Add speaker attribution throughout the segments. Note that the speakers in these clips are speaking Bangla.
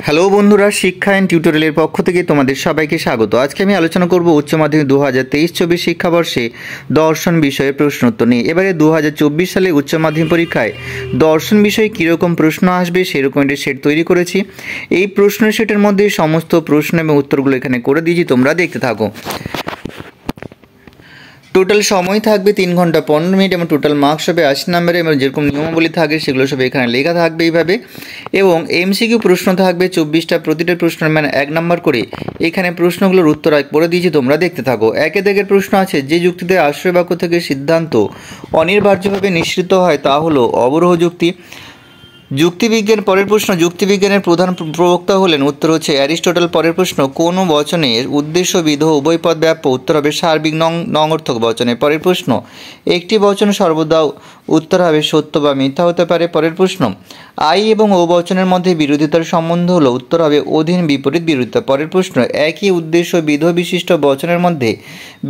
Speaker 1: হ্যালো বন্ধুরা, শিক্ষা অ্যান্ড টিউটোরিয়ালের পক্ষ থেকে তোমাদের সবাইকে স্বাগত। আজকে আমি আলোচনা করব উচ্চ মাধ্যমিক 2023-24 শিক্ষাবর্ষে দর্শন বিষয়ে প্রশ্নোত্তর নিয়ে। এবারে 2024 সালে উচ্চ মাধ্যমিক পরীক্ষায় দর্শন বিষয়ে কীরকম প্রশ্ন আসবে সেরকম একটা সেট তৈরি করেছি। এই প্রশ্ন সেটের মধ্যে সমস্ত প্রশ্ন এবং উত্তরগুলো এখানে করে দিয়েছি, তোমরা দেখতে থাকো। টোটাল সময় থাকবে 3 ঘন্টা 15 মিনিট এবং টোটাল মার্কস হবে 80 নম্বরে এবং যেরকম নিয়মাবলী থাকে সেগুলো সব এখানে লেখা থাকবে এইভাবে। এবং এমসিকিউ প্রশ্ন থাকবে 24টা, প্রতিটা প্রশ্নের মানে 1 নম্বর করে। এখানে প্রশ্নগুলোর উত্তর করে দিয়েছি, তোমরা দেখতে থাকো। একে দাগের প্রশ্ন আছে, যে যুক্তিতে আশ্রয় বাক্য থেকে সিদ্ধান্ত অনিবার্যভাবে নিঃসৃত হয় তা হলো অবরোহ যুক্তি। যুক্তিবিজ্ঞান পরের প্রশ্ন, যুক্তিবিজ্ঞানের প্রধান প্রবক্তা হলেন, উত্তর হচ্ছে অ্যারিস্টটল। পরের প্রশ্ন, কোন বচনের উদ্দেশ্য বিধ উভয় পদ ব্যাপ্য, উত্তর হবে সার্বিক নঙর্থক বচনে। পরের প্রশ্ন, একটি বচন সর্বদা উত্তর হবে সত্য বা মিথ্যা হতে পারে। পরের প্রশ্ন, আই এবং ও বচনের মধ্যে বিরোধিতার সম্বন্ধ হলো, উত্তর হবে অধীন বিপরীত বিরোধিতা। পরের প্রশ্ন, একই উদ্দেশ্য বিধ বিশিষ্ট বচনের মধ্যে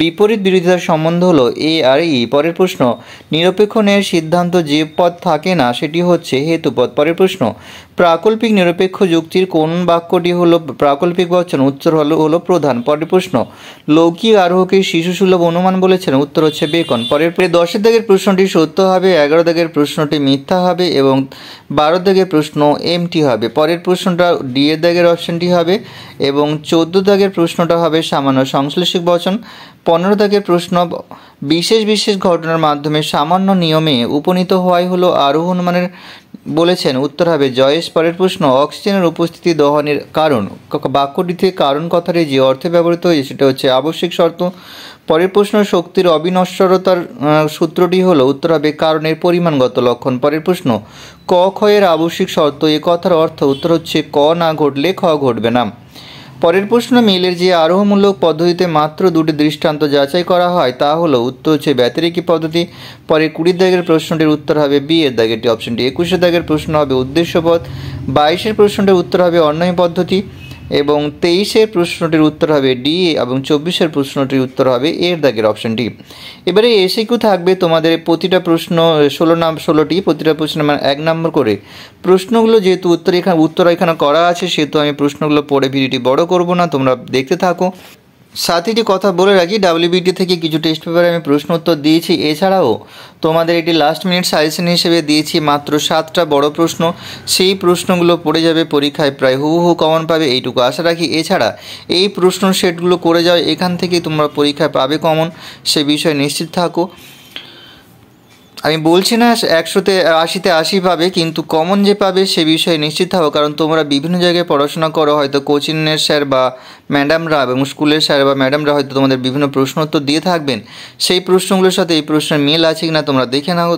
Speaker 1: বিপরীত বিরোধিতার সম্বন্ধ হলো এ আর ই। পরের প্রশ্ন, নিরপেক্ষ ন্যায়ের সিদ্ধান্ত যে পদ থাকে না সেটি হচ্ছে হেতুপদ। পরের প্রশ্ন, প্রাকল্পিক নিরপেক্ষ যুক্তির কোন বাক্যটি হলো প্রাকল্পিক বচন, উত্তর হলো প্রধান। পরের প্রশ্ন, লৌকিক আরোহকে শিশুসুলভ অনুমান বলেছেন, উত্তর হচ্ছে বেকন। পরের 10 দাগের প্রশ্নটি সত্য হবে, 11 দাগের প্রশ্নটি মিথ্যা হবে এবং 12 দাগের প্রশ্ন এমটি হবে। পরের প্রশ্নটা ডি এর দাগের অপশনটি হবে এবং 14 দাগের প্রশ্নটা হবে সামান্য সংশ্লেষিক বচন। 15 দাগের প্রশ্ন, বিশেষ বিশেষ ঘটনার মাধ্যমে সামান্য নিয়মে উপনীত হওয়াই হলো আরোহণ মানের বলেছেন, উত্তর হবে জয়েস। পরের প্রশ্ন, অক্সিজেনের উপস্থিতি দহনের কারণ, বাক্যটিতে কারণ কথাটি যে অর্থে ব্যবহৃত হয়েছে সেটা হচ্ছে আবশ্যিক শর্ত। পরের প্রশ্ন, শক্তির অবিনশ্বরতার সূত্রটি হলো, উত্তর হবে কারণের পরিমাণগত লক্ষণ। পরের প্রশ্ন, ক ক্ষয়ের আবশ্যিক শর্ত এ কথার অর্থ, উত্তর হচ্ছে ক না ঘটলে খ ঘটবে না। পরের প্রশ্ন, মিলের যে আরোহমূলক পদ্ধতিতে মাত্র 2টি দৃষ্টান্ত যাচাই করা হয় তা হলো, উত্তর হচ্ছে ব্যতিরেকি পদ্ধতি। পরে 20 দাগের প্রশ্নটির উত্তর হবে বি এর দাগেরটি অপশনটি। 21 দাগের প্রশ্ন হবে উদ্দেশ্যপদ। 22 প্রশ্নটির উত্তর হবে অন্যয় পদ্ধতি এবং 23 প্রশ্নটির উত্তর হবে ডি এবং 24 প্রশ্নটির উত্তর হবে এর দাগের অপশনটি। এবারে এসিকিউ থাকবে তোমাদের প্রতিটা প্রশ্ন 16টি, প্রতিটা প্রশ্ন মানে 1 নম্বর করে। প্রশ্নগুলো যেহেতু উত্তর এখানে করা আছে সেহেতু আমি প্রশ্নগুলো পড়ে ভিডিওটি বড় করব না, তোমরা দেখতে থাকো। সাথে একটি কথা বলে রাখি, ডাব্লিউবিটি থেকে কিছু টেস্ট পেপারে আমি প্রশ্ন উত্তর দিয়েছি। এছাড়াও তোমাদের এটি লাস্ট মিনিট সাজেশন হিসেবে দিয়েছি মাত্র 7টা বড় প্রশ্ন। সেই প্রশ্নগুলো পড়ে যাবে পরীক্ষায়, প্রায় হুবহু কমন পাবে এইটুকু আশা রাখি। এছাড়া এই প্রশ্ন সেটগুলো করে যাও, এখান থেকে তোমরা পরীক্ষায় পাবে কমন, সে বিষয়ে নিশ্চিত থাকো। আমি বলছি না 100তে 80তে 80 পাবে, কিন্তু কমন যে পাবে সে বিষয়ে নিশ্চিত থাকো, কারণ তোমরা বিভিন্ন জায়গায় পড়াশোনা করো, হয়তো কোচিংয়ের স্যার বা ম্যাডামরা এবং স্কুলের স্যার বা ম্যাডামরা হয়তো তোমাদের বিভিন্ন প্রশ্ন উত্তর দিয়ে থাকবেন। সেই প্রশ্নগুলোর সাথে এই প্রশ্নের মিল আছে কিনা তোমরা দেখে নাও।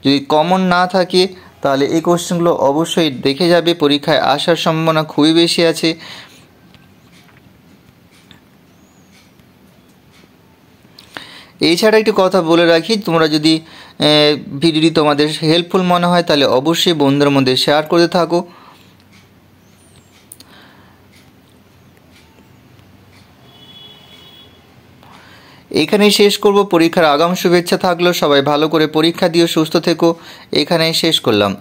Speaker 1: যদি কমন না থাকে তাহলে এই কোশ্চেনগুলো অবশ্যই দেখে যাবে, পরীক্ষায় আসার সম্ভাবনা খুবই বেশি আছে। এছাড়া একটি কথা বলে রাখি, তোমরা যদি ভিডিওটি তোমাদের হেল্পফুল মনে হয় তাহলে অবশ্যই বন্ধুদের মধ্যে শেয়ার করতে থাকো। এখানেই শেষ করব। পরীক্ষার আগাম শুভেচ্ছা থাকলো, সবাই ভালো করে পরীক্ষা দিও, সুস্থ থেকো। এখানেই শেষ করলাম।